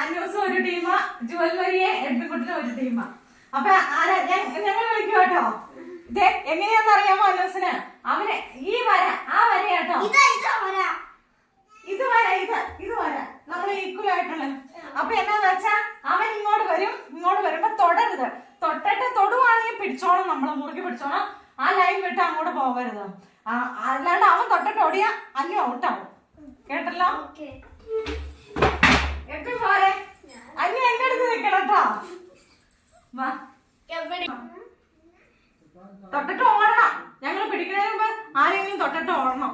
അന്നൂസും ഒരു ടീമാ, ജുവൽമരിയെ എഡ്വിൻകുട്ടിനും ഒരു ടീമാ. അപ്പൊ ഞങ്ങൾ വിളിക്കും കേട്ടോ. ഇത് എങ്ങനെയാന്ന് അറിയാമോ അന്നൂസിന്? അവന് ഈ വര, ആ വര കേട്ടോ, ഇത് വര, ഇത് വര നമ്മൾ ഈക്വൽ ആയിട്ടുള്ള. അപ്പൊ എന്നാന്ന് വെച്ചാ അവൻ ഇങ്ങോട്ട് വരും, ഇങ്ങോട്ട് വരുമ്പോ തൊടരുത്. തൊടുവാണെങ്കിൽ പിടിച്ചോണം, നമ്മള് മുറുകി പിടിച്ചോണം. ആ ലൈൻ വിട്ട് അങ്ങോട്ട് പോകരുത്. അല്ലാണ്ട് അവൻ തൊട്ടിട്ട് ഓടിയാ അല്ലു ഔട്ടാവും. കേട്ടല്ലോ? എപ്പി പോരെ അല്ലു എന്റെ അടുത്ത് നിക്കണം കേട്ടോ. തൊട്ടിട്ട് ഓടണം. ഞങ്ങള് പിടിക്കുന്നതിന് മുമ്പ് ആരെങ്കിലും തൊട്ടിട്ട് ഓടണം.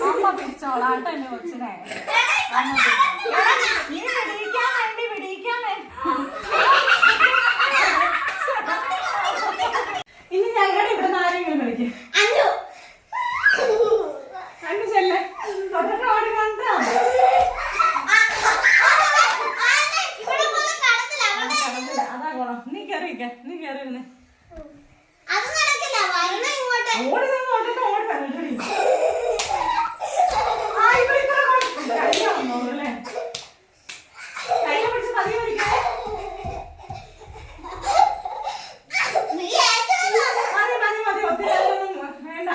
അമ്മ പിടിച്ചോളാട്ടോ എന്നെ കൊച്ചിനെ. നീ പിടിക്കാൻ വേണ്ടി ഇനി ഞങ്ങളുടെ ഇവിടെ ആരെങ്കിലും വിളിക്കും. അന്നു ചെല്ലേ തൊട്ടിട്ട് ഓടി കണ്ടോ? അതാ ഗുണം. നീ കേറിയിരിക്ക, നീ കേറിയിരുന്നേ. ഓടി നിന്ന് തൊട്ടിട്ട് ഓടി വന്നിട്ടേ കൈ പിടിച്ച് പതിയെ പിടിക്കേ. മതി ഒത്തിരി വേണ്ട.